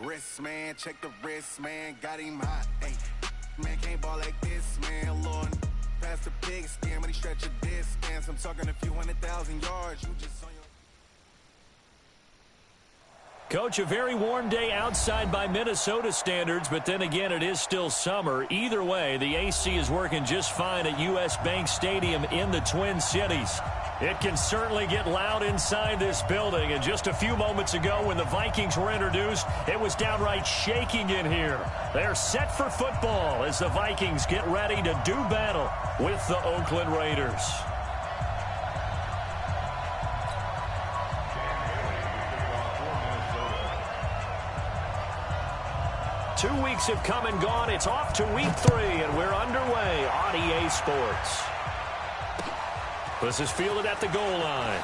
Wrist, man, check the wrist, man, got him hot. Hey, man, can't ball like this, man, Lord. Past the pig skin when he stretch a distance. I'm talking a few 100,000 yards. You just on your... Coach, a very warm day outside by Minnesota standards, but then again, it is still summer. Either way, the AC is working just fine at U.S. Bank Stadium in the Twin Cities. It can certainly get loud inside this building, and just a few moments ago when the Vikings were introduced, it was downright shaking in here. They're set for football as the Vikings get ready to do battle with the Oakland Raiders. Two weeks have come and gone. It's off to week 3, and we're underway on EA Sports. This is fielded at the goal line.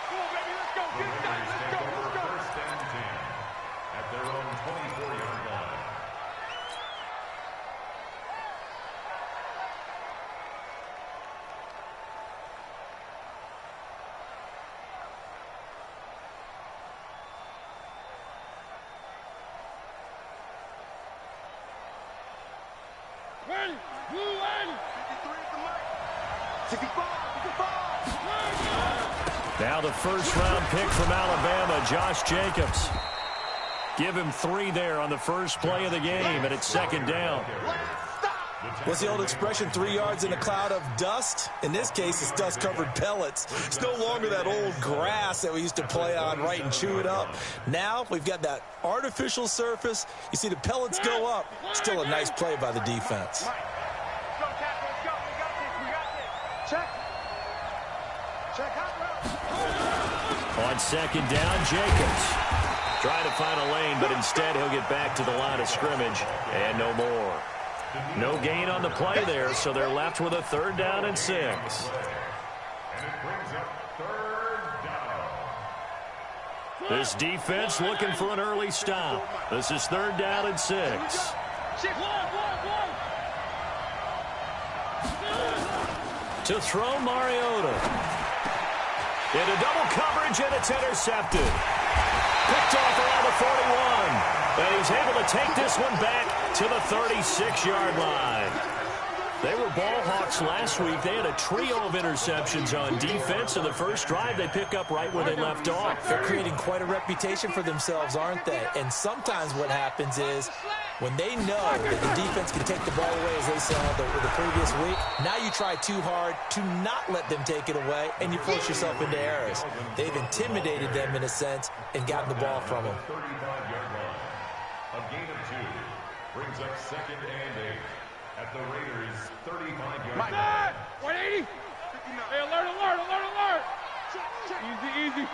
Come on, baby, let's go. Get it done. Let's go. Let's go. First and 10 at their own 24-yard line. Ready, blue ready. 53 at the mic. 65, 55. Now the first-round pick from Alabama, Josh Jacobs. Give him 3 there on the first play of the game, and it's second down. What's the old expression, 3 yards in a cloud of dust? In this case, it's dust-covered pellets. It's no longer that old grass that we used to play on, right, and chew it up. Now we've got that artificial surface. You see the pellets go up. Still a nice play by the defense. Let's go, Cap. Let's go. We got this. We got this. Check. Check out. On second down, Jacobs. Trying to find a lane, but instead he'll get back to the line of scrimmage, and no more. No gain on the play there, so they're left with a 3rd down and 6. And it brings up 3rd down. This defense looking for an early stop. This is 3rd down and 6. To throw, Mariota. Into double coverage, and it's intercepted. Picked off around the 41. And he's able to take this one back to the 36-yard line. They were ball hawks last week. They had a trio of interceptions on defense, and the first drive they pick up right where they left off. They're creating quite a reputation for themselves, aren't they? And sometimes what happens is when they know that the defense can take the ball away, as they saw the previous week, now you try too hard to not let them take it away, and you force yourself into errors. They've intimidated them in a sense and gotten the ball from them. 35-yard line. A gain of 2 brings up 2nd and 8 at the Raiders' 35-yard line. 180. Hey, alert, alert, alert, alert. Easy, easy.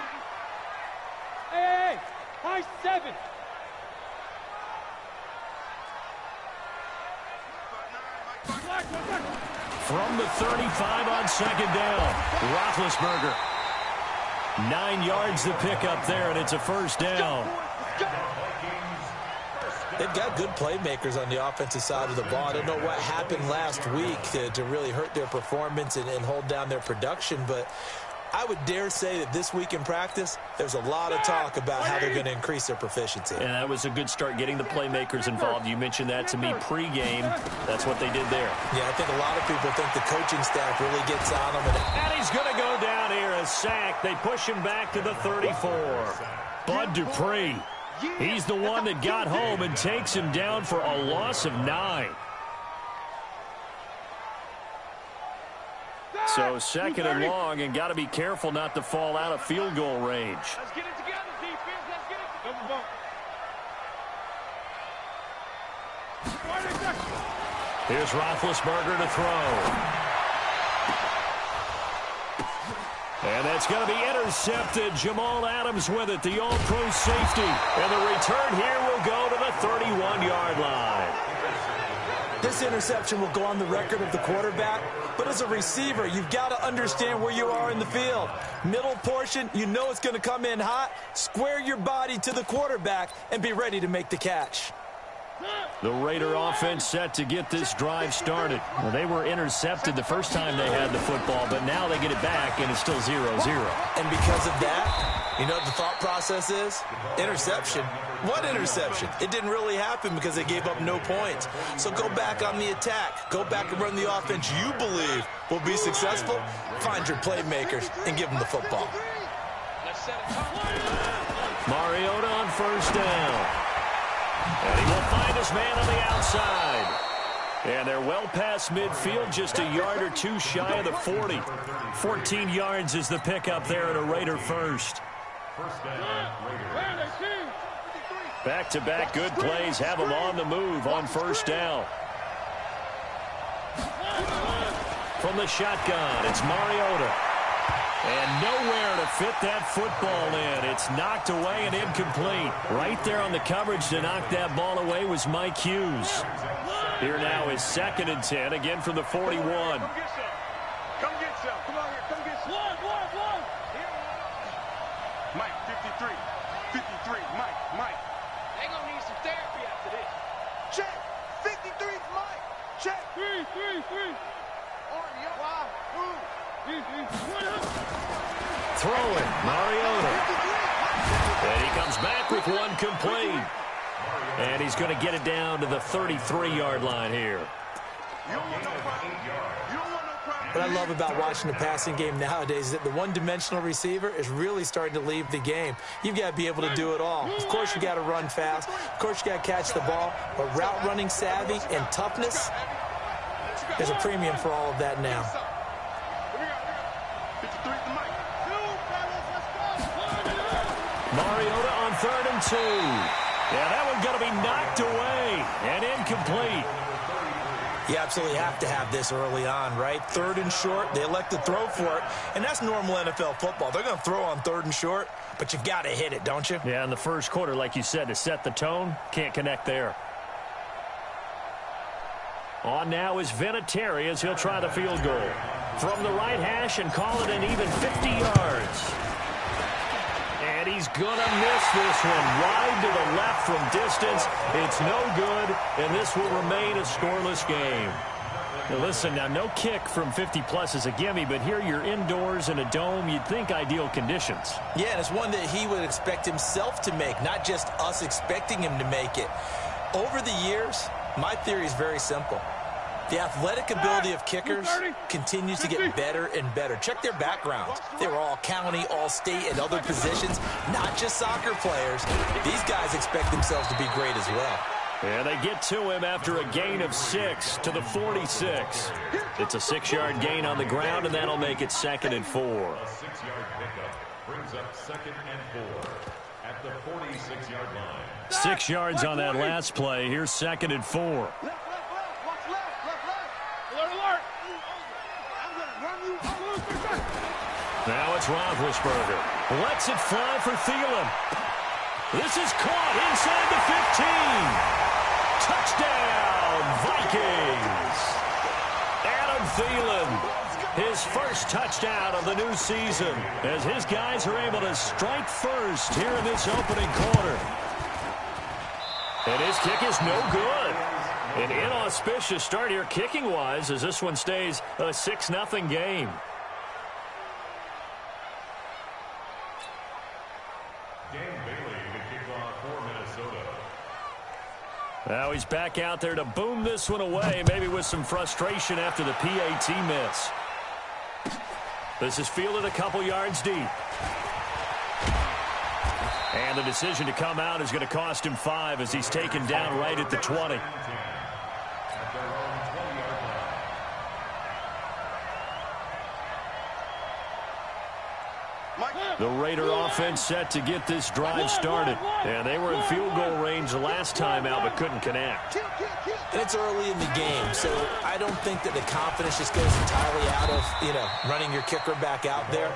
Hey, high 7. From the 35 on second down, Roethlisberger. 9 yards to pick up there, and it's a first down. They've got good playmakers on the offensive side of the ball. I don't know what happened last week to really hurt their performance and hold down their production, but I would dare say that this week in practice, there's a lot of talk about how they're going to increase their proficiency. And that was a good start, getting the playmakers involved. You mentioned that to me pregame. That's what they did there. Yeah, I think a lot of people think the coaching staff really gets on them. And he's going to go down here, a sack. They push him back to the 34. Bud Dupree. He's the one that got home and takes him down for a loss of 9. So second and long, and got to be careful not to fall out of field goal range. Let's get it together, defense. Let's get it. Double bump. Here's Roethlisberger to throw. And that's going to be intercepted. Jamal Adams with it, the all-pro safety. And the return here will go to the 31-yard line. This interception will go on the record of the quarterback, but as a receiver, you've got to understand where you are in the field. Middle portion, you know it's going to come in hot. Square your body to the quarterback and be ready to make the catch. The Raider offense set to get this drive started. Well, they were intercepted the first time they had the football, but now they get it back, and it's still 0-0. And because of that, you know what the thought process is? Interception. What interception? It didn't really happen because they gave up no points. So go back on the attack. Go back and run the offense you believe will be successful. Find your playmakers and give them the football. Mariota on first down. And he will find his man on the outside. And they're well past midfield, just a yard or two shy of the 40. 14 yards is the pickup there at a Raider first. Back-to-back good plays have them on the move on first down. From the shotgun, it's Mariota. And nowhere to fit that football in. It's knocked away and incomplete. Right there on the coverage to knock that ball away was Mike Hughes. Here now is 2nd and 10, again from the 41. Come get some. Come on here. Come get some. One. Mike, 53. 53. Mike. They gonna need some therapy after this. Check. 53's Mike. Check. 3. Wow. Throwing, Mariota. And he comes back with one complete. And he's going to get it down to the 33-yard line here. What I love about watching the passing game nowadays is that the one-dimensional receiver is really starting to leave the game. You've got to be able to do it all. Of course, you got to run fast. Of course, you got to catch the ball. But route running savvy and toughness, there's a premium for all of that now. Mariota on 3rd and 2. Yeah, that one's going to be knocked away and incomplete. You absolutely have to have this early on, right? 3rd and short, they elect to throw for it, and that's normal NFL football. They're going to throw on 3rd and short, but you got to hit it, don't you? Yeah, in the first quarter, like you said, to set the tone, can't connect there. On now is Vinatieri as he'll try the field goal. From the right hash and call it an even 50 yards. And he's going to miss this one. Wide to the left from distance. It's no good, and this will remain a scoreless game. Now listen, now no kick from 50-plus is a gimme, but here you're indoors in a dome. You'd think ideal conditions. Yeah, and it's one that he would expect himself to make, not just us expecting him to make it. Over the years, my theory is very simple. The athletic ability of kickers continues to get better and better. Check their backgrounds. They were all county, all state, and other positions, not just soccer players. These guys expect themselves to be great as well. And they get to him after a gain of 6 to the 46. It's a 6-yard gain on the ground, and that'll make it 2nd and 4. A 6-yard pickup brings up 2nd and 4 at the 46-yard line. 6 yards on that last play. Here's 2nd and 4. Now it's Roethlisberger. Lets it fly for Thielen. This is caught inside the 15. Touchdown, Vikings. Adam Thielen, his first touchdown of the new season, as his guys are able to strike first here in this opening quarter. And his kick is no good. An inauspicious start here kicking-wise as this one stays a 6-0 game. Now he's back out there to boom this one away, maybe with some frustration after the PAT miss. This is fielded a couple yards deep. And the decision to come out is going to cost him 5 as he's taken down right at the 20. The Raider offense set to get this drive started. And they were in field goal range the last time out but couldn't connect. And it's early in the game, so I don't think that the confidence just goes entirely out of, running your kicker back out there.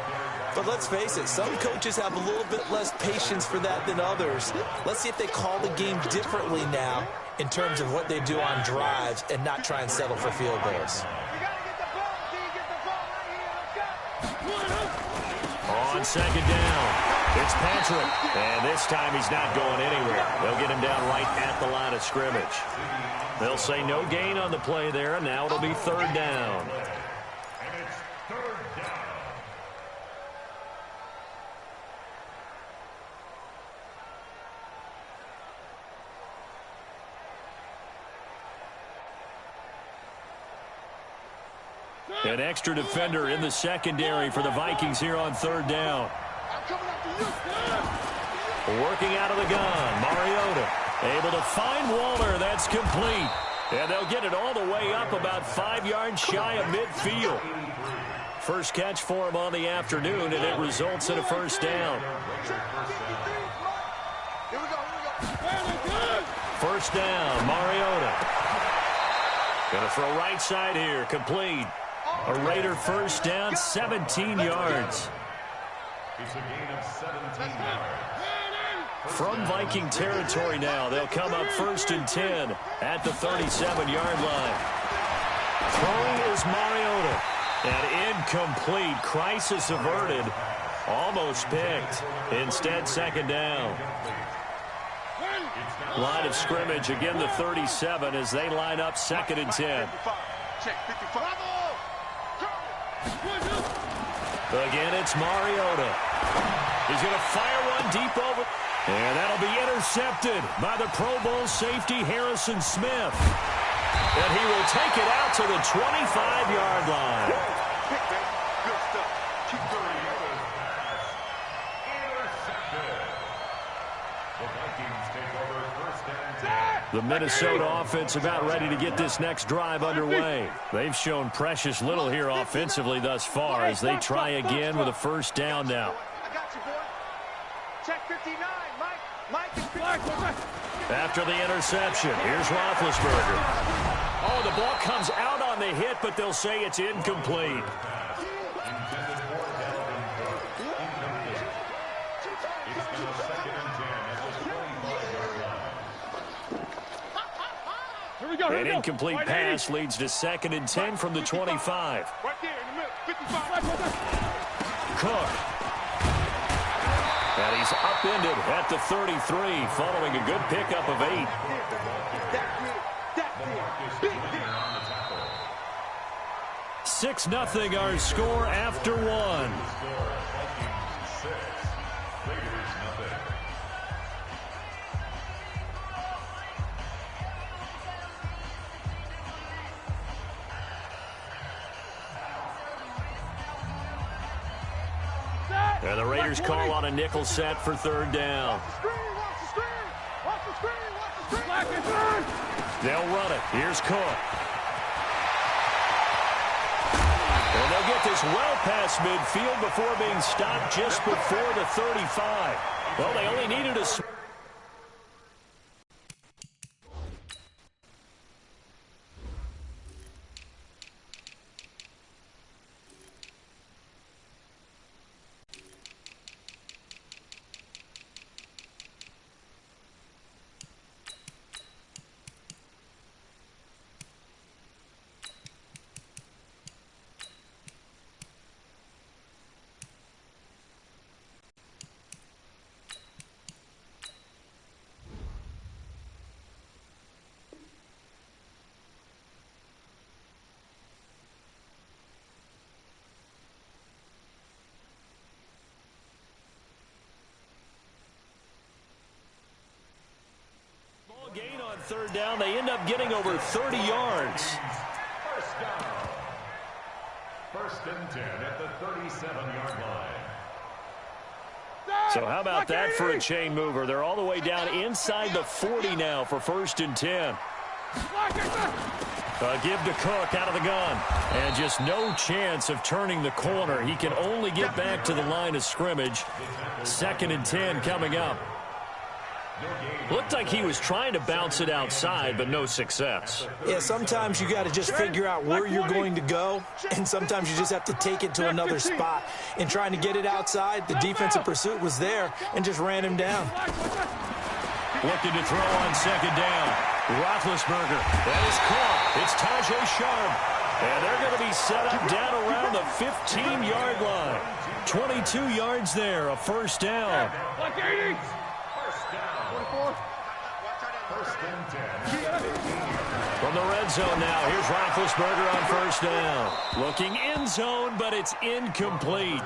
But let's face it, some coaches have a little bit less patience for that than others. Let's see if they call the game differently now in terms of what they do on drives and not try and settle for field goals. On 2nd down. It's Patrick, and this time he's not going anywhere. They'll get him down right at the line of scrimmage. They'll say no gain on the play there, and now it'll be third down. And it's third down. An extra defender in the secondary for the Vikings here on third down. Working out of the gun, Mariota able to find Waller. That's complete. And they'll get it all the way up about 5 yards shy of midfield. First catch for him on the afternoon, and it results in a first down. First down, Mariota. Going to throw right side here, complete. A Raider first down, 17 yards. It's a gain of 17 yards. From Viking territory now, they'll come up first and 10 at the 37-yard line. Throwing is Mariota. And incomplete. Crisis averted. Almost picked. Instead, second down. Line of scrimmage, again the 37 as they line up second and 10. Again, it's Mariota. He's going to fire one deep over. And that'll be intercepted by the Pro Bowl safety Harrison Smith. And he will take it out to the 25-yard line. Good stuff. Keep going. Intercepted. The Vikings take over first and 10. The Minnesota offense about ready to get this next drive underway. They've shown precious little here offensively thus far as they try again with a first down now. I got you, boy. Check 59, Mike is After the interception, here's Roethlisberger. Oh, the ball comes out on the hit, but they'll say it's incomplete. An incomplete pass leads to second and 10 from the 25. right there in the middle. 55. Cook. And he's upended at the 33 following a good pickup of 8. 6-0 our score after one. And the Raiders call on a nickel set for third down. They'll run it. Here's Cook. And they'll get this well past midfield before being stopped just before the 35. Well, they only needed a... Gain on third down. They end up getting over 30 yards. First down. First and 10 at the 37-yard line. So how about that for a chain mover? They're all the way down inside the 40 now for first and 10. Give to Cook out of the gun. And just no chance of turning the corner. He can only get back to the line of scrimmage. Second and 10 coming up. Looked like he was trying to bounce it outside, but no success. Yeah, sometimes you got to just figure out where you're going to go, and sometimes you just have to take it to another spot. In trying to get it outside, the defensive pursuit was there and just ran him down. Looking to throw on second down. Roethlisberger. That is caught. It's Tajay Sharp. And they're going to be set up down around the 15-yard line. 22 yards there, a first down. First down. First and 10. From the red zone now, here's Roethlisberger on first down. Looking end zone, but it's incomplete.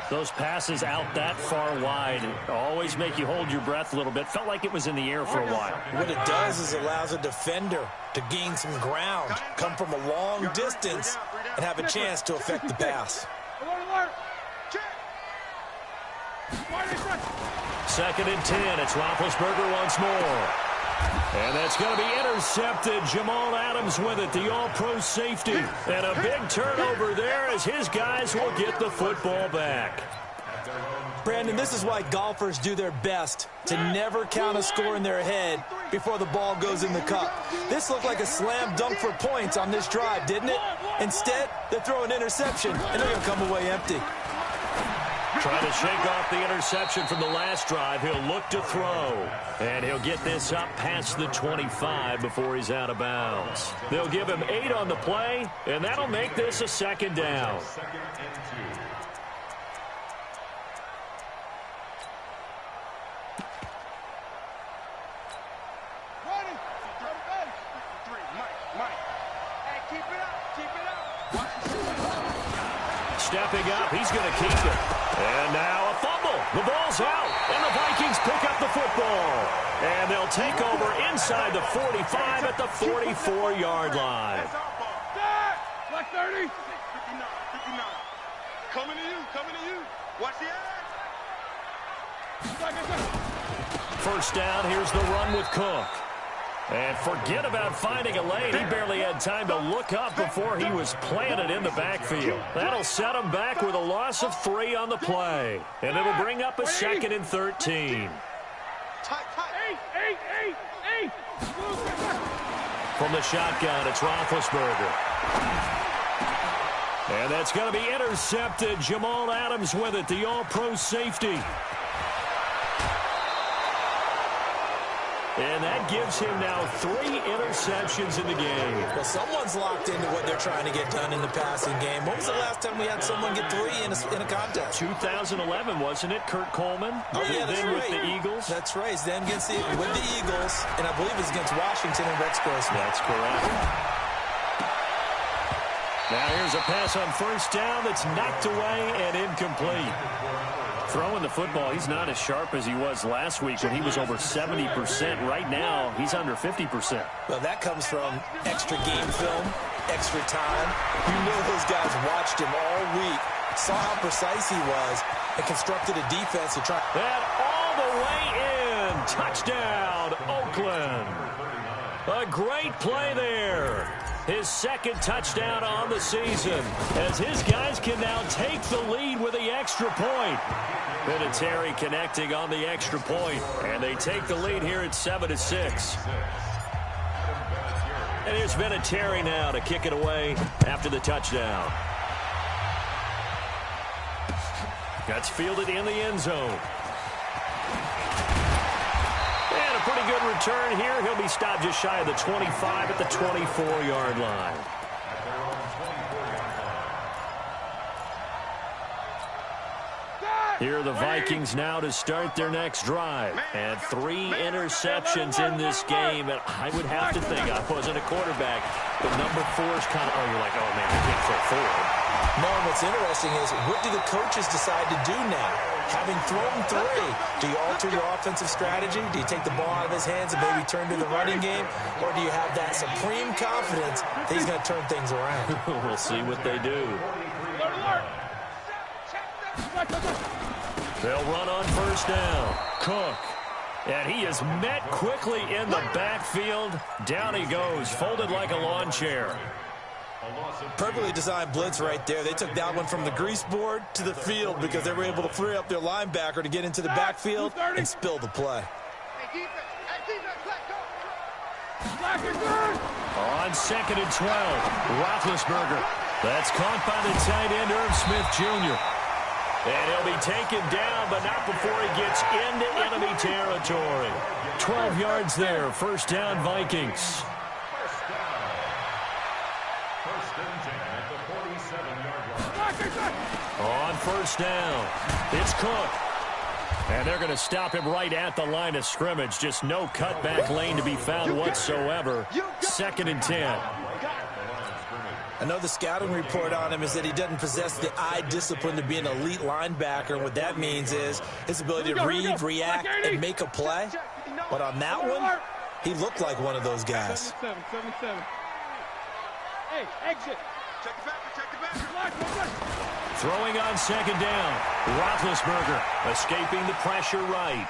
Those passes out that far wide always make you hold your breath a little bit. Felt like it was in the air for a while. What it does is it allows a defender to gain some ground, come from a long distance, and have a chance to affect the pass. Second and 10. It's Roethlisberger once more. And that's going to be intercepted. Jamal Adams with it, the all-pro safety. And a big turnover there as his guys will get the football back. Brandon, this is why golfers do their best to never count a score in their head before the ball goes in the cup. This looked like a slam dunk for points on this drive, didn't it? Instead, they throw an interception, and they're going to come away empty. Trying to shake off the interception from the last drive. He'll look to throw. And he'll get this up past the 25 before he's out of bounds. They'll give him 8 on the play, and that'll make this a second down. Second and 2. Stepping up, he's going to keep it. And now a fumble. The ball's out, and the Vikings pick up the football. And they'll take over inside the 45 at the 44-yard line. Black 30. 59. Coming to you. Watch the ass. First down, here's the run with Cook. And forget about finding a lane. He barely had time to look up before he was planted in the backfield. That'll set him back with a loss of 3 on the play. And it'll bring up a second and 13. From the shotgun, it's Roethlisberger. And that's going to be intercepted. Jamal Adams with it, the all-pro safety. And that gives him now 3 interceptions in the game. Well, someone's locked into what they're trying to get done in the passing game. When was the last time we had someone get 3 in a contest? 2011, wasn't it? Kurt Coleman. Oh, yeah, that's then right. with the Eagles. That's right. Then with the Eagles, and I believe it's against Washington and Rex Grossman. That's correct. Now here's a pass on first down that's knocked away and incomplete. Throwing the football, he's not as sharp as he was last week when he was over 70%. Right now, he's under 50%. Well, that comes from extra game film, extra time. You know those guys watched him all week, saw how precise he was, and constructed a defense to try. And all the way in. Touchdown, Oakland. A great play there. His second touchdown on the season as his guys can now take the lead with the extra point. Vinatieri connecting on the extra point, and they take the lead here at 7-6. And here's Vinatieri now to kick it away after the touchdown. That's fielded in the end zone. And a pretty good return here. He'll be stopped just shy of the 25 at the 24-yard line. Here are the Vikings now to start their next drive. And 3 interceptions in this game. And I would have to think, I wasn't a quarterback, but number 4 is kind of, you're like, oh, man, I can't throw 4. No, and what's interesting is, what do the coaches decide to do now? Having thrown 3, do you alter your offensive strategy? Do you take the ball out of his hands and maybe turn to the running game? Or do you have that supreme confidence that he's going to turn things around? We'll see what they do. They'll run on first down. Cook. And he is met quickly in the backfield. Down he goes, folded like a lawn chair. Perfectly designed blitz right there. They took that one from the grease board to the field because they were able to free up their linebacker to get into the backfield and spill the play. On 2nd and 12, Roethlisberger. That's caught by the tight end, Irv Smith Jr. And he'll be taken down, but not before he gets into enemy territory. 12 yards there, first down Vikings. On first down, it's Cook. And they're going to stop him right at the line of scrimmage. Just no cutback lane to be found whatsoever. 2nd and 10. I know the scouting report on him is that he doesn't possess the eye discipline to be an elite linebacker. And what that means is his ability to read, react, and make a play. But on that one, he looked like one of those guys. 77. Hey, exit. Check the back. Throwing on 2nd down. Roethlisberger escaping the pressure right.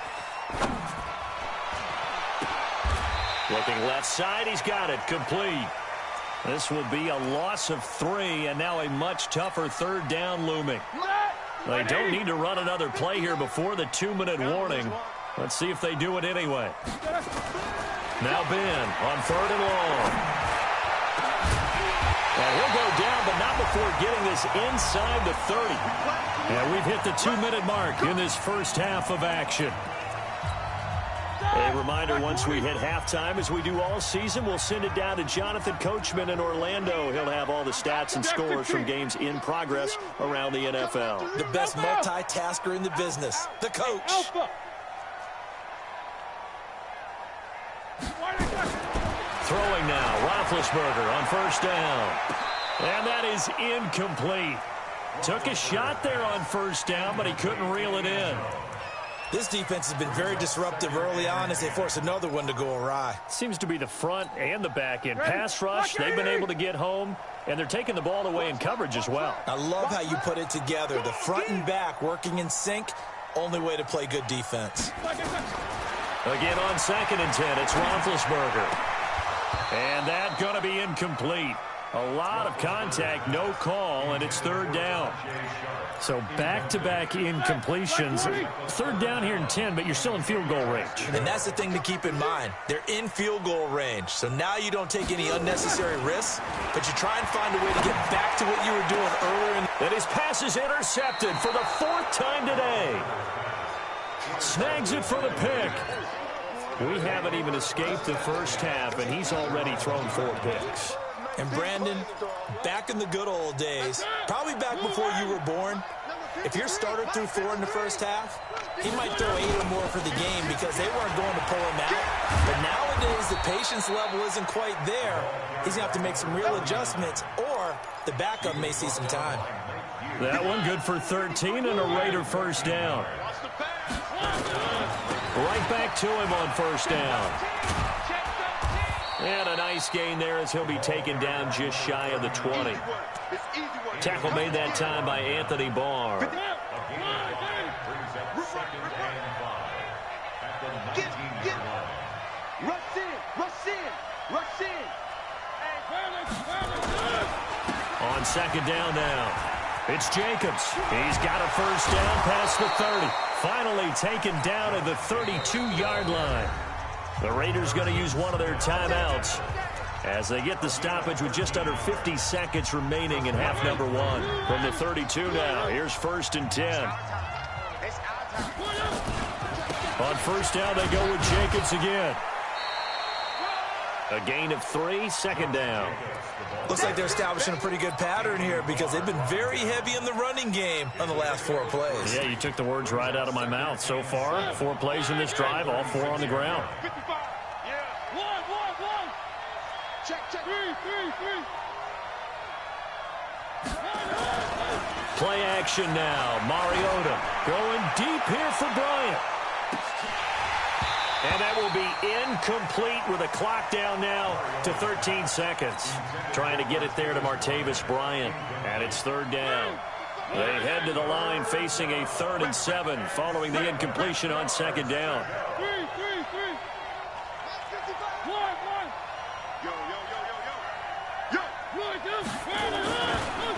Looking left side, he's got it. Complete. This will be a loss of 3, and now a much tougher 3rd down looming. They don't need to run another play here before the 2-minute warning. Let's see if they do it anyway. Now Ben on 3rd and long. And he'll go down, but not before getting this inside the 30. And we've hit the 2-minute mark in this first half of action. A reminder, once we hit halftime, as we do all season, we'll send it down to Jonathan Coachman in Orlando. He'll have all the stats and scores from games in progress around the NFL. The best multitasker in the business, the coach. Throwing now, Roethlisberger on first down. And that is incomplete. Took a shot there on first down, but he couldn't reel it in. This defense has been very disruptive early on as they force another one to go awry. Seems to be the front and the back end. Pass rush, they've been able to get home, and they're taking the ball away in coverage as well. I love how you put it together. The front and back working in sync, only way to play good defense. Again on 2nd and 10, it's Roethlisberger. And that's going to be incomplete. A lot of contact, no call, and it's 3rd down. So back-to-back incompletions. 3rd down here and 10, but you're still in field goal range. And that's the thing to keep in mind. They're in field goal range. So now you don't take any unnecessary risks, but you try and find a way to get back to what you were doing earlier. And his pass is intercepted for the 4th time today. Snags it for the pick. We haven't even escaped the first half, and he's already thrown 4 picks. And Brandon, back in the good old days, probably back before you were born, if your starter threw 4 in the first half, he might throw 8 or more for the game because they weren't going to pull him out. But nowadays, the patience level isn't quite there. He's going to have to make some real adjustments, or the backup may see some time. That one good for 13 and a Raider first down. Right back to him on first down. And a nice gain there as he'll be taken down just shy of the 20. Tackle made that time by Anthony Barr. On 2nd down now. It's Jacobs. He's got a first down past the 30. Finally taken down at the 32-yard line. The Raiders going to use one of their timeouts as they get the stoppage with just under 50 seconds remaining in half number 1. From the 32 now, here's 1st and 10. On first down, they go with Jacobs again. A gain of 3, 2nd down. Looks like they're establishing a pretty good pattern here because they've been very heavy in the running game on the last 4 plays. Yeah, you took the words right out of my mouth. So far, 4 plays in this drive, all 4 on the ground. Play action now. Mariota going deep here for Bryant. And that will be incomplete with a clock down now to 13 seconds. Trying to get it there to Martavis Bryant. And it's 3rd down. They head to the line facing a 3rd and 7 following the incompletion on 2nd down.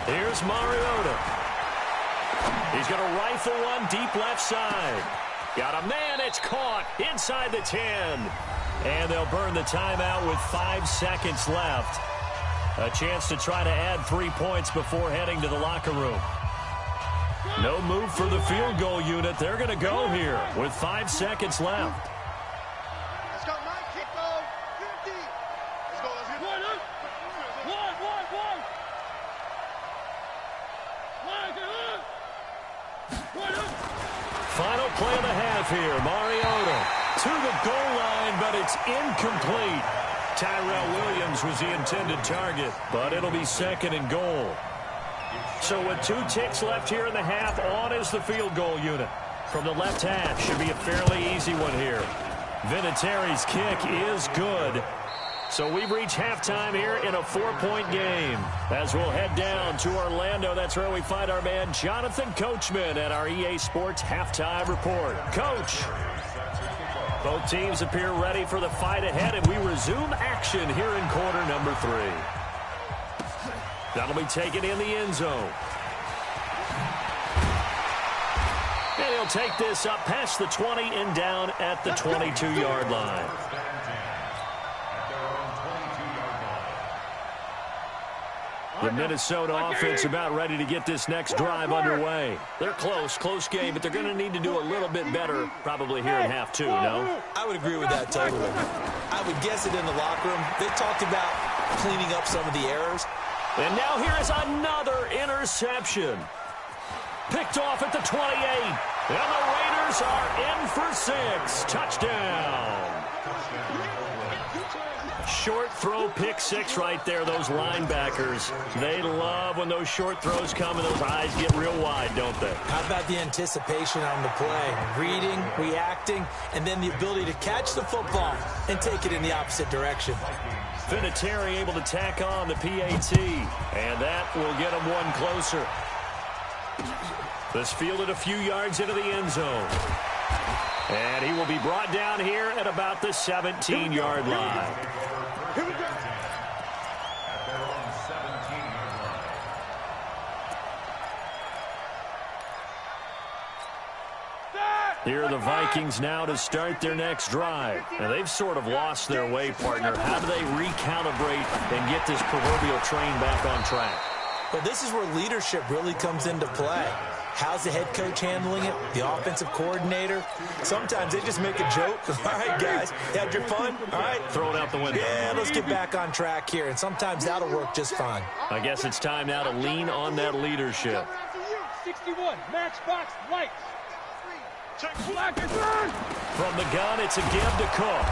Here's Mariota. He's going to rifle one deep left side. Got a man, it's caught inside the 10. And they'll burn the timeout with 5 seconds left. A chance to try to add 3 points before heading to the locker room. No move for the field goal unit. They're going to go here with 5 seconds left. Let's go, Mike. Kick goal. 50. Let's go. Let's go. One. Final play of the half here. Mariota to the goal line, but it's incomplete. Tyrell Williams was the intended target, but it'll be second and goal. So with 2 ticks left here in the half, on is the field goal unit. From the left hash, should be a fairly easy one here. Vinatieri's kick is good. So we've reached halftime here in a 4-point game. As we'll head down to Orlando, that's where we find our man Jonathan Coachman at our EA Sports Halftime Report. Coach, both teams appear ready for the fight ahead, and we resume action here in quarter number 3. That'll be taken in the end zone. And he'll take this up past the 20 and down at the 22-yard line. The Minnesota offense about ready to get this next drive underway. They're close game, but they're going to need to do a little bit better probably here in half 2, no? I would agree with that totally. I would guess it in the locker room. They talked about cleaning up some of the errors. And now here is another interception. Picked off at the 28. And the Raiders are in for 6. Touchdown. Short throw, pick 6 right there. Those linebackers, they love when those short throws come and those eyes get real wide, don't they? How about the anticipation on the play? Reading, reacting, and then the ability to catch the football and take it in the opposite direction. Vinatieri able to tack on the PAT, and that will get him one closer. This fielded a few yards into the end zone. And he will be brought down here at about the 17-yard line. Here we go. Here are the Vikings now to start their next drive. Now, they've sort of lost their way, partner. How do they recalibrate and get this proverbial train back on track? Well, this is where leadership really comes into play. How's the head coach handling it? The offensive coordinator? Sometimes they just make a joke. All right, guys, you had your fun? All right. Throw it out the window. Yeah, let's get back on track here. And sometimes that'll work just fine. I guess it's time now to lean on that leadership. 61, matchbox, lights. From the gun, it's a give to Cook.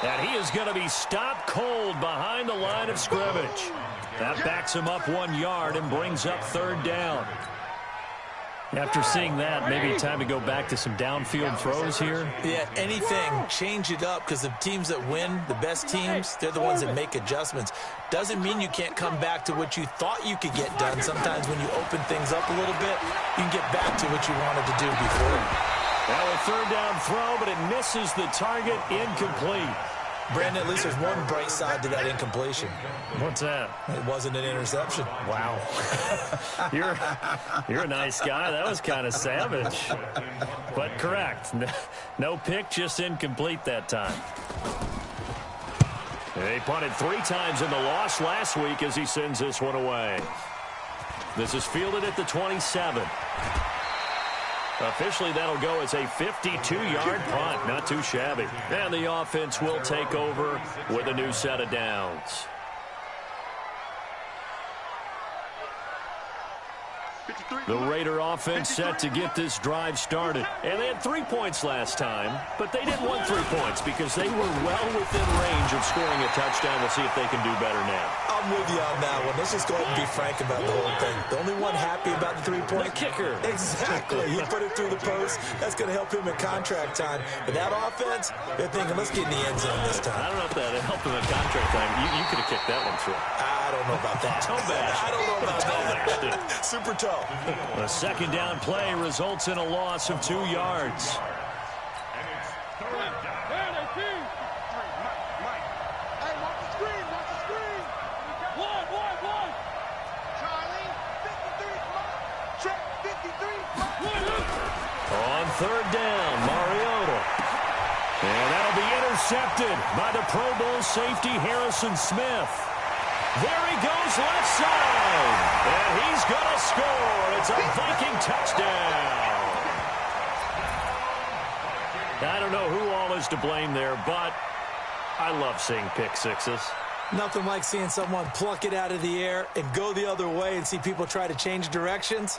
And he is going to be stopped cold behind the line of scrimmage. That backs him up 1 yard and brings up 3rd down. After seeing that, maybe time to go back to some downfield throws here. Yeah, anything. Change it up, because the teams that win, the best teams, they're the ones that make adjustments. Doesn't mean you can't come back to what you thought you could get done. Sometimes when you open things up a little bit, you can get back to what you wanted to do before. Well, a 3rd down throw, but it misses the target, incomplete. Brandon, at least there's one bright side to that incompletion. What's that? It wasn't an interception. Wow. You're a nice guy. That was kind of savage. But correct. No pick, just incomplete that time. They punted 3 times in the loss last week as he sends this one away. This is fielded at the 27. Officially, that'll go as a 52-yard punt. Not too shabby. And the offense will take over with a new set of downs. The Raider offense set to get this drive started. And they had 3 points last time, but they didn't want 3 points because they were well within range of scoring a touchdown. We'll see if they can do better now. I'm with you on that one. Let's just go ahead and be frank about the whole thing. The only one happy about the 3-point? The kicker. Exactly. He put it through the post. That's going to help him in contract time. But that offense, they're thinking, let's get in the end zone this time. I don't know if that helped him in contract time. You could have kicked that one through. I don't know about that. Toe bash. I don't know about that. Super toe. A 2nd down play results in a loss of 2 yards. On 3rd down, Mariota. And that'll be intercepted by the Pro Bowl safety Harrison Smith. There he goes left side. And he's going to score. It's a Viking touchdown. I don't know who all is to blame there, but I love seeing pick sixes. Nothing like seeing someone pluck it out of the air and go the other way and see people try to change directions.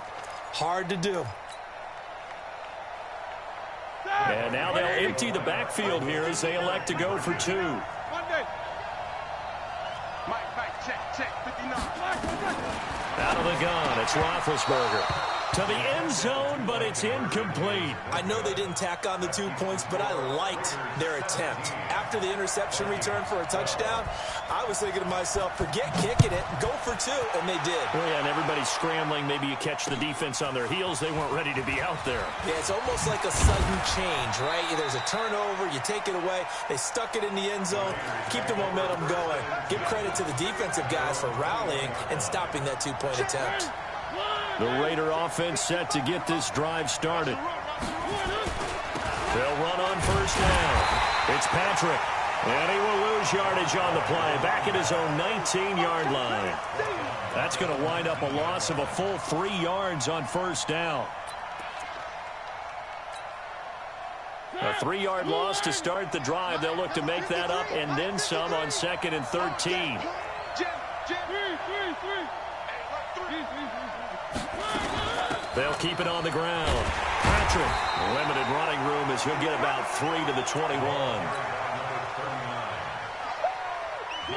Hard to do. And now they'll empty the backfield here as they elect to go for two. Out of the gun, it's Roethlisberger. To the end zone, but it's incomplete. I know they didn't tack on the 2 points, but I liked their attempt. After the interception return for a touchdown, I was thinking to myself, forget kicking it, go for two, and they did. Well, yeah, and everybody's scrambling. Maybe you catch the defense on their heels. They weren't ready to be out there. Yeah, it's almost like a sudden change, right? There's a turnover, you take it away. They stuck it in the end zone, keep the momentum going. Give credit to the defensive guys for rallying and stopping that 2-point attempt. The Raider offense set to get this drive started. They'll run on first down. It's Patrick. And he will lose yardage on the play. Back at his own 19-yard line. That's going to wind up a loss of a full 3 yards on first down. A 3-yard loss to start the drive. They'll look to make that up and then some on 2nd and 13. They'll keep it on the ground. Patrick, limited running room as he'll get about 3 to the 21.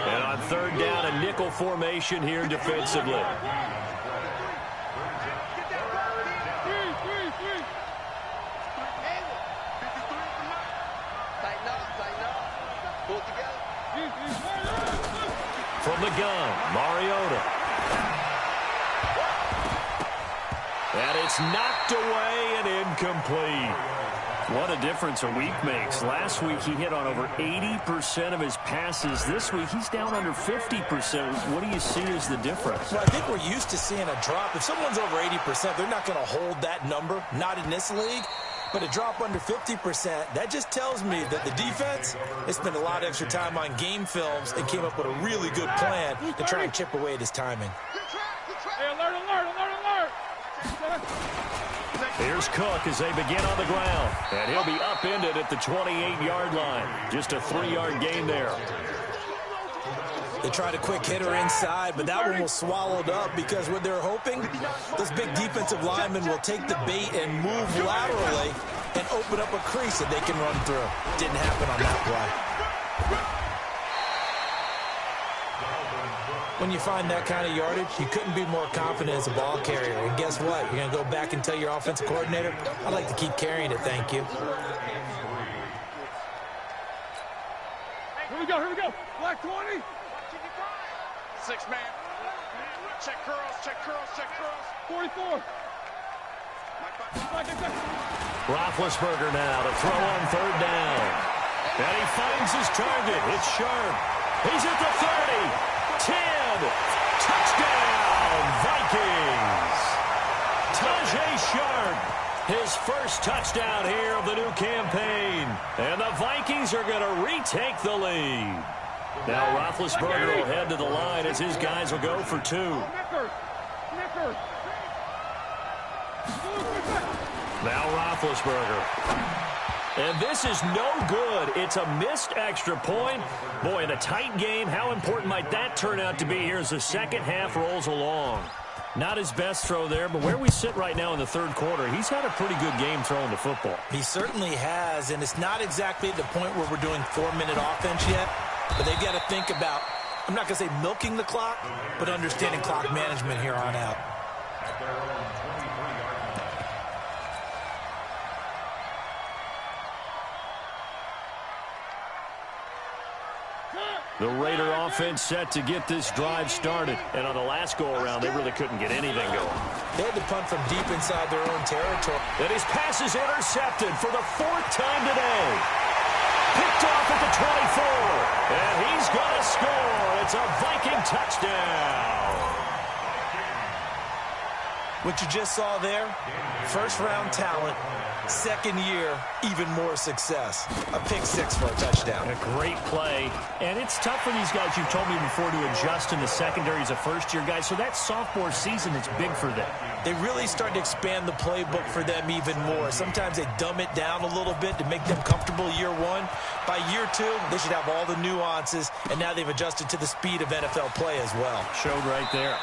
And on third down, a nickel formation here defensively. From the gun, Mariota. And it's knocked away and incomplete. What a difference a week makes. Last week he hit on over 80% of his passes. This week he's down under 50%. What do you see as the difference? Well, I think we're used to seeing a drop. If someone's over 80%, they're not going to hold that number. Not in this league. But a drop under 50%, that just tells me that the defense has spent a lot of extra time on game films and came up with a really good plan to try and chip away at his timing. Hey, alert, alert, alert, alert! Here's Cook as they begin on the ground. And he'll be upended at the 28-yard line. Just a 3-yard gain there. They tried a quick hitter inside, but that one was swallowed up because what they're hoping, those big defensive linemen will take the bait and move laterally and open up a crease that they can run through. Didn't happen on that play. When you find that kind of yardage, you couldn't be more confident as a ball carrier. And guess what? You're going to go back and tell your offensive coordinator, I'd like to keep carrying it, thank you. Here we go, here we go. Black 20. 6-man. Check curls, check curls, check curls. 44. Roethlisberger now to throw on third down. And he finds his target. It's Sharp. He's at the 30. 10. Touchdown, Vikings. Tajay Sharp, his first touchdown here of the new campaign. And the Vikings are going to retake the lead. Now Roethlisberger will head to the line as his guys will go for 2. Now Roethlisberger. And this is no good. It's a missed extra point. Boy, in a tight game, how important might that turn out to be here as the second half rolls along? Not his best throw there, but where we sit right now in the third quarter, he's had a pretty good game throwing the football. He certainly has, and it's not exactly the point where we're doing 4-minute offense yet, but they've got to think about, I'm not going to say milking the clock, but understanding clock management here on out. The Raider offense set to get this drive started. And on the last go-around, they really couldn't get anything going. They had to punt from deep inside their own territory. And his pass is intercepted for the 4th time today. Picked off at the 24. And he's going to score. It's a Viking touchdown. What you just saw there, first-round talent, second year, even more success. A pick 6 for a touchdown. A great play. And it's tough for these guys, you've told me before, to adjust in the secondary as a first-year guy. So that sophomore season is big for them. They really start to expand the playbook for them even more. Sometimes they dumb it down a little bit to make them comfortable year 1. By year 2, they should have all the nuances, and now they've adjusted to the speed of NFL play as well. Showed right there.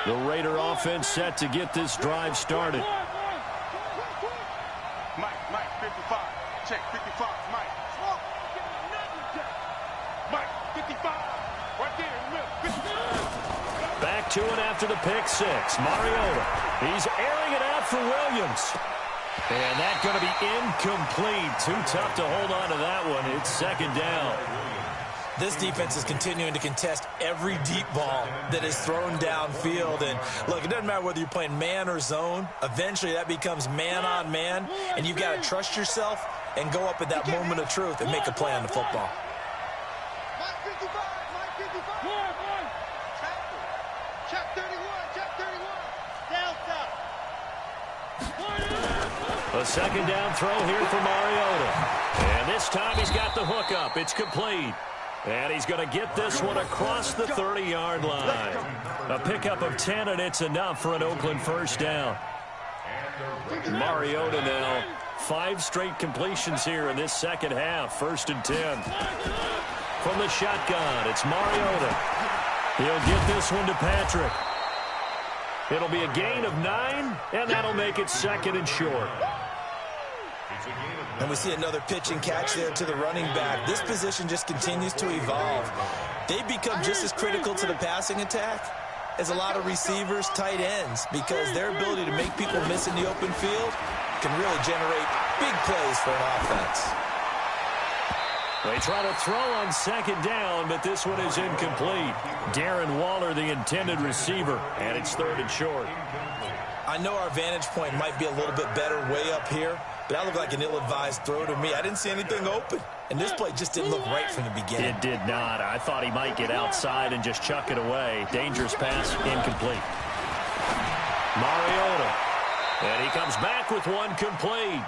The Raider offense set to get this drive started. Mike, 55. Check, 55, Mike. Mike, 55. Right there in the middle. 55. Back to it after the pick six. Mariota. He's airing it out for Williams. And that's going to be incomplete. Too tough to hold on to that one. It's second down. This defense is continuing to contest every deep ball that is thrown downfield. And, look, it doesn't matter whether you're playing man or zone. Eventually, that becomes man on man. And you've got to trust yourself and go up at that moment of truth and make a play on the football. Mike 55, Mike 55. Check 31, check 31. Down south. A second down throw here for Mariota. And this time he's got the hook up. It's complete. And he's going to get this one across the 30-yard line. A pickup of 10, and it's enough for an Oakland first down. Mariota now, 5 straight completions here in this second half. 1st and 10. From the shotgun, it's Mariota. He'll get this one to Patrick. It'll be a gain of 9, and that'll make it 2nd and short. And we see another pitch and catch there to the running back. This position just continues to evolve. They've become just as critical to the passing attack as a lot of receivers, tight ends, because their ability to make people miss in the open field can really generate big plays for an offense. They try to throw on second down, but this one is incomplete. Darren Waller, the intended receiver, and it's 3rd and short. I know our vantage point might be a little bit better way up here, but that looked like an ill-advised throw to me. I didn't see anything open, and this play just didn't look right from the beginning. It did not. I thought he might get outside and just chuck it away. Dangerous pass, incomplete. Mariota, and he comes back with one complete.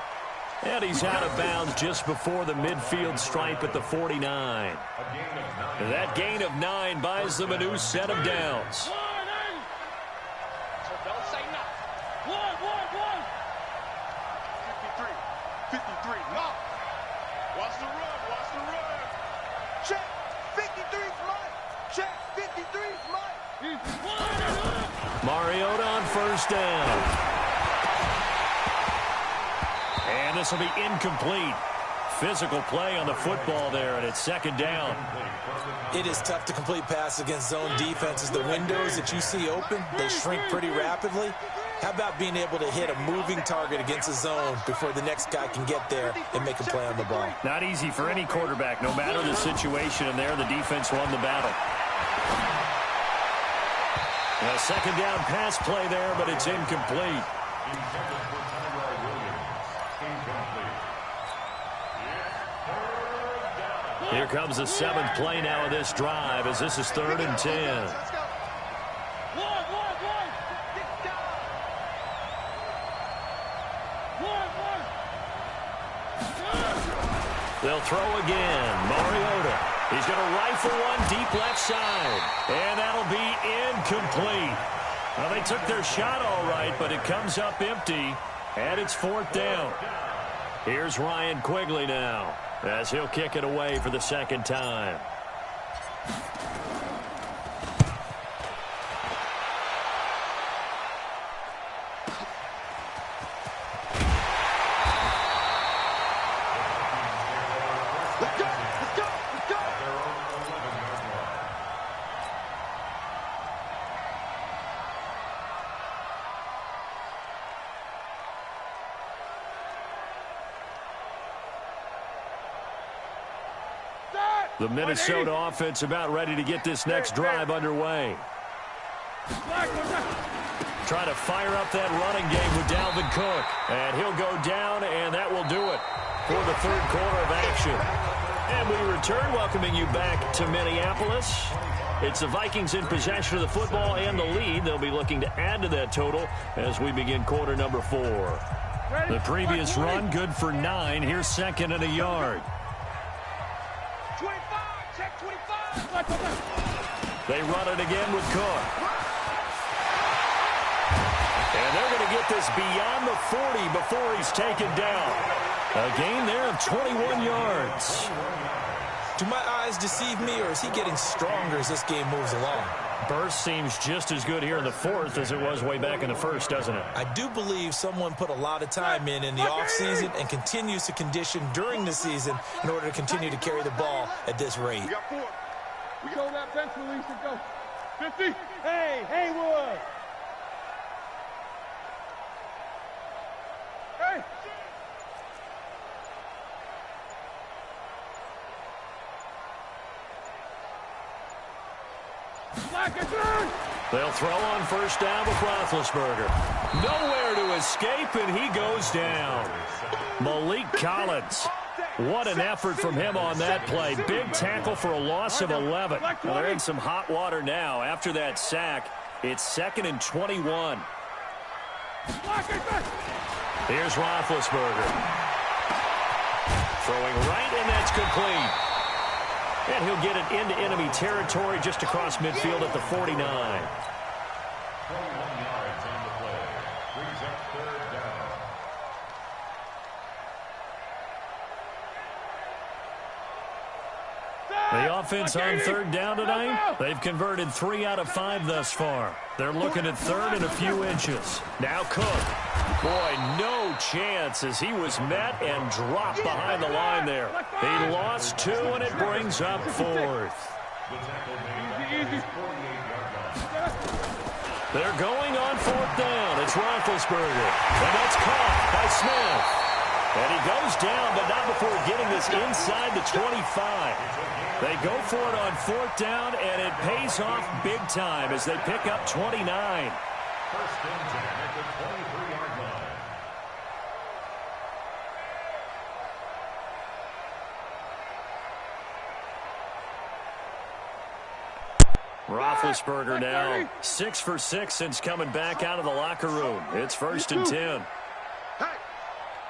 And he's out of bounds just before the midfield stripe at the 49. That gain of 9 buys them a new set of downs. Don't say nothing. 53. No. Watch the run. Check. 53's Mike. Check. 53's Mike. Mariota on first down. And this will be incomplete. Physical play on the football there, and it's 2nd down. It is tough to complete passes against zone defenses. The windows that you see open, they shrink pretty rapidly. How about being able to hit a moving target against a zone before the next guy can get there and make a play on the ball? Not easy for any quarterback, no matter the situation, and there the defense won the battle. A second down pass play there, but it's incomplete. Here comes the 7th play now of this drive, as this is 3rd and 10. They'll throw again. Mariota. He's going to rifle one deep left side. And that'll be incomplete. Well, they took their shot all right, but it comes up empty. And it's 4th down. Here's Ryan Quigley now, as he'll kick it away for the 2nd time. The Minnesota offense about ready to get this next drive underway. Trying to fire up that running game with Dalvin Cook. And he'll go down, and that will do it for the 3rd quarter of action. And we return, welcoming you back to Minneapolis. It's the Vikings in possession of the football and the lead. They'll be looking to add to that total as we begin quarter number 4. The previous run, good for 9. Here's 2nd and a yard. 25, check 25. They run it again with Cook. And they're going to get this beyond the 40 before he's taken down. A gain there of 21 yards. Do my eyes deceive me, or is he getting stronger as this game moves along? Burst seems just as good here in the fourth as it was way back in the first, doesn't it? I do believe someone put a lot of time in the offseason and continues to condition during the season in order to continue to carry the ball at this rate. We got 4. We go that bench release and go. 50. Hey, Haywood. Hey. They'll throw on first down with Roethlisberger. Nowhere to escape, and he goes down. Malik Collins. What an effort from him on that play. Big tackle for a loss of 11. Well, they're in some hot water now. After that sack, it's 2nd and 21. Here's Roethlisberger. Throwing right, and that's complete. And he'll get it into enemy territory just across midfield at the 49. 21 yards on the play. Brings up 3rd down. The offense on 3rd down tonight, they've converted 3 out of 5 thus far. They're looking at 3rd and a few inches. Now Cook. Boy, no chance as he was met and dropped behind the line there. He lost 2, and it brings up 4th. They're going on 4th down. It's Roethlisberger. And that's caught by Smith. And he goes down, but not before getting this inside the 25. They go for it on 4th down, and it pays off big time as they pick up 29. First and 10 at the 23-yard line. Roethlisberger now 6 for 6 since coming back out of the locker room. It's 1st and 10.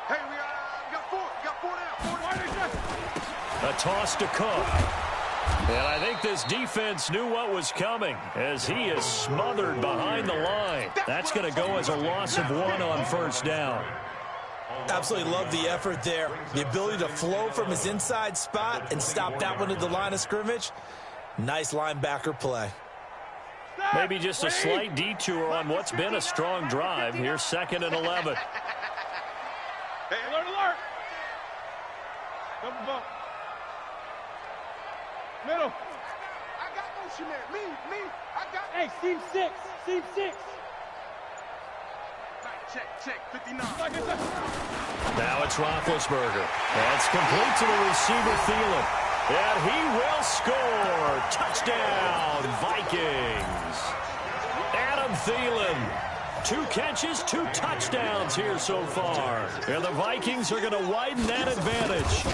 Hey, we got 4. We got 4 now. A toss to Cook. And I think this defense knew what was coming as he is smothered behind the line. That's going to go as a loss of 1 on 1st down. Absolutely love the effort there. The ability to flow from his inside spot and stop that one at the line of scrimmage. Nice linebacker play. Maybe just a slight detour on what's been a strong drive. Here's 2nd and 11. Hey, alert. Double bump. Middle. I got motion there. Me. I got. Hey, seam 6. Check. 59. Now it's Roethlisberger. That's complete to the receiver, Thielen. And he will score. Touchdown, Vikings. Adam Thielen. 2 catches, 2 touchdowns here so far. And the Vikings are going to widen that advantage.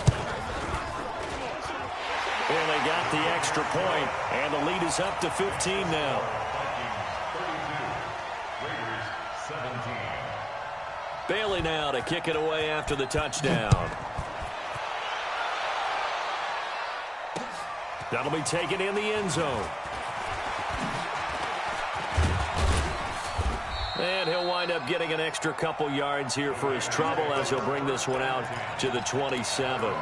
And they got the extra point, and the lead is up to 15 now. Raiders 17. Bailey now to kick it away after the touchdown. That'll be taken in the end zone. And he'll wind up getting an extra couple yards here for his trouble as he'll bring this one out to the 27.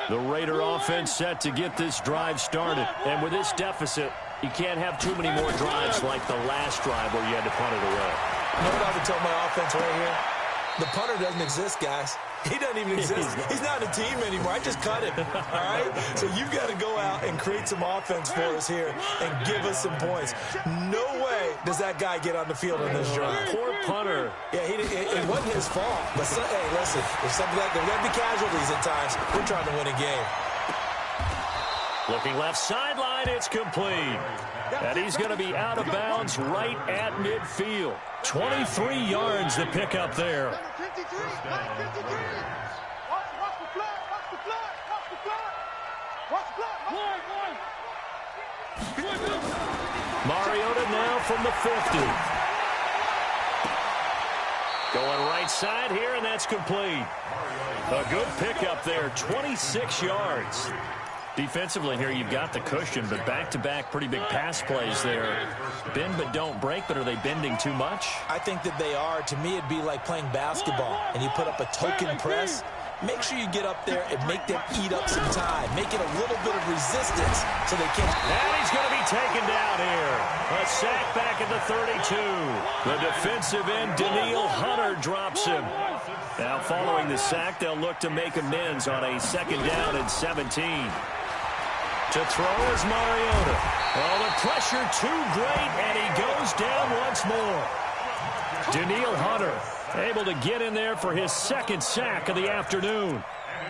The Raider offense set to get this drive started. And with this deficit, you can't have too many more drives like the last drive where you had to punt it away. You know what I would tell my offense right here? The punter doesn't exist, guys. He doesn't even exist. He's not a team anymore. I just cut him, all right? So you've got to go out and create some offense for us here and give us some points. No way does that guy get on the field in this drive. Poor punter. Yeah, it wasn't his fault. But, hey, listen, if something like that, there's got to be casualties at times. We're trying to win a game. Looking left sideline, it's complete. And he's going to be out of bounds right at midfield. 23 yards to pick up there. Watch the flood. Mariota now from the 50. Going right side here, and that's complete. A good pickup there, 26 yards. Defensively here, you've got the cushion, but back-to-back pretty big pass plays there. Bend but don't break, but are they bending too much? I think that they are. To me, it'd be like playing basketball, and you put up a token press, make sure you get up there and make them eat up some time. Make it a little bit of resistance so they can. And he's going to be taken down here. A sack back at the 32. The defensive end, Daniil Hunter, drops him. Now, following the sack, they'll look to make amends on a 2nd down and 17. To throw is Mariota. Oh, the pressure too great, and he goes down once more. Daniil Hunter able to get in there for his 2nd sack of the afternoon. And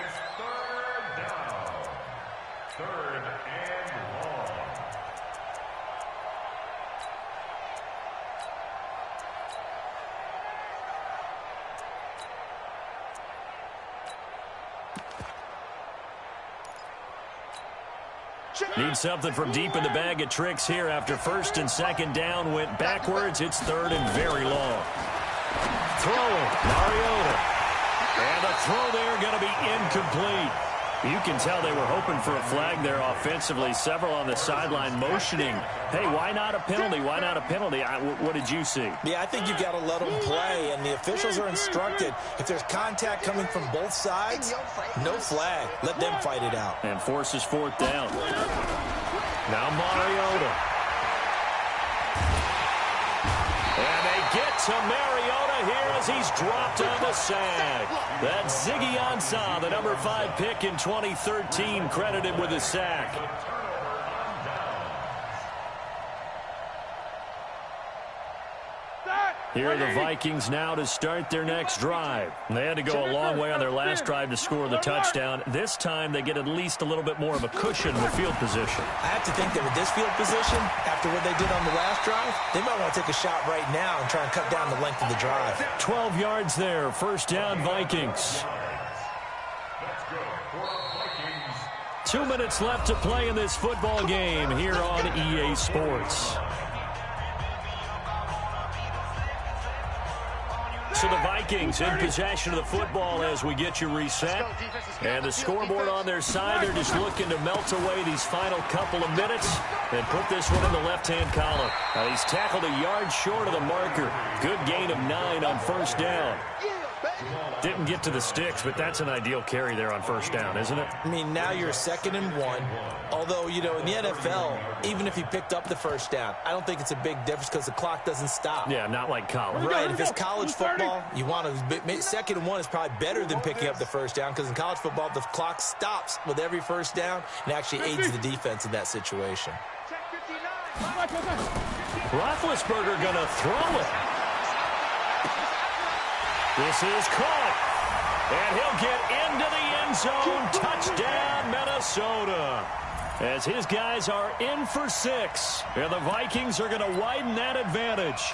it's 3rd down. 3rd and long. Need something from deep in the bag of tricks here after 1st and 2nd down went backwards. It's 3rd and very long. Throwing, Mariota. And the throw there going to be incomplete. You can tell they were hoping for a flag there offensively. Several on the sideline motioning. Hey, why not a penalty? Why not a penalty? What did you see? Yeah, I think you've got to let them play, and the officials are instructed. If there's contact coming from both sides, no flag. Let them fight it out. And forces 4th down. Now Mariota. And they get to Mariota here as he's dropped on the sag. That's Ziggy Ansah, the number 5 pick in 2013, credited with a sack. Here are the Vikings now to start their next drive. They had to go a long way on their last drive to score the touchdown. This time they get at least a little bit more of a cushion with field position. I have to think that with this field position, after what they did on the last drive, they might want to take a shot right now and try and cut down the length of the drive. 12 yards there, 1st down Vikings. 2 minutes left to play in this football game here on EA Sports. So the Vikings in possession of the football as we get you reset. And the scoreboard on their side, they're just looking to melt away these final couple of minutes and put this one in the left-hand column. He's tackled a yard short of the marker. Good gain of 9 on 1st down. Didn't get to the sticks, but that's an ideal carry there on 1st down, isn't it? I mean, now you're 2nd and 1. Although, you know, in the NFL, even if he picked up the 1st down, I don't think it's a big difference because the clock doesn't stop. Yeah, not like college. Right, if it's college football, you want to 2nd and 1 is probably better than picking up the 1st down because in college football, the clock stops with every 1st down and actually aids the defense in that situation. Roethlisberger going to throw it. This is caught. And he'll get into the end zone. Touchdown, Minnesota. As his guys are in for 6. And the Vikings are going to widen that advantage.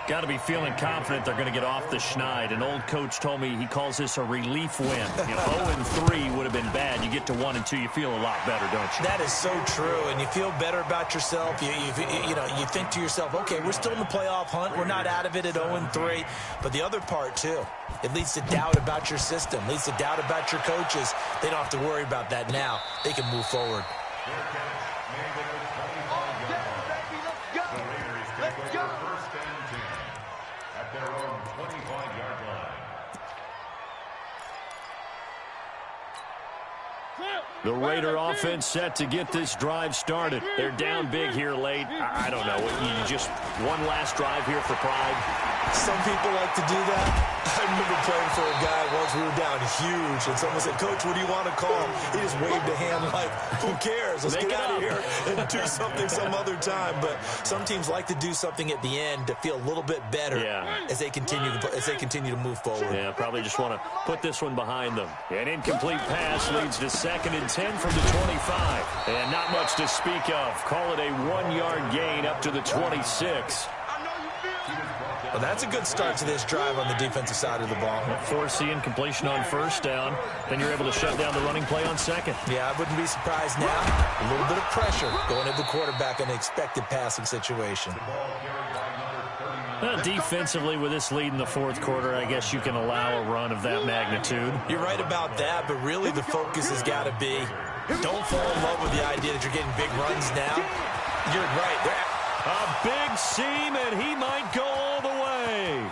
Got to be feeling confident they're going to get off the schneid. An old coach told me he calls this a relief win. 0-3 would have been bad. You get to 1 and 2, you feel a lot better, don't you? That is so true, and you feel better about yourself. You think to yourself, okay, we're still in the playoff hunt. We're not out of it at 0-3. But the other part, too, it leads to doubt about your system, leads to doubt about your coaches. They don't have to worry about that now. They can move forward. The Raider offense set to get this drive started. They're down big here late. I don't know. You just one last drive here for pride. Some people like to do that. I remember playing for a guy once. We were down huge, and someone said, "Coach, what do you want to call?" He just waved a hand like, "Who cares? Let's get out of here and do something some other time." But some teams like to do something at the end to feel a little bit better as they continue to move forward. Yeah, probably just want to put this one behind them. An incomplete pass leads to 2nd and 10 from the 25. And not much to speak of. Call it a 1-yard gain up to the 26. Well, that's a good start to this drive on the defensive side of the ball. Forcing completion on 1st down. Then you're able to shut down the running play on 2nd. Yeah, I wouldn't be surprised now. A little bit of pressure going at the quarterback in an expected passing situation. Defensively, with this lead in the 4th quarter, I guess you can allow a run of that magnitude. You're right about that, but really the focus has got to be don't fall in love with the idea that you're getting big runs now. You're right. A big seam, and he might go all the way.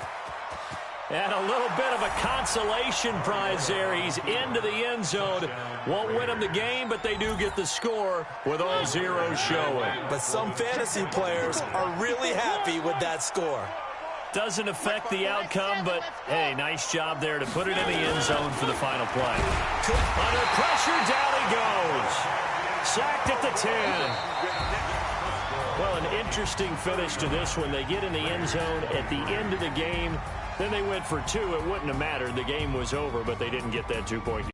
And a little bit of a consolation prize there. He's into the end zone. Won't win them the game, but they do get the score with all zeros showing. But some fantasy players are really happy with that score. Doesn't affect the outcome, but, hey, nice job there to put it in the end zone for the final play. Under pressure, down he goes. Sacked at the 10. Well, an interesting finish to this one. They get in the end zone at the end of the game. Then they went for 2. It wouldn't have mattered. The game was over, but they didn't get that 2-point.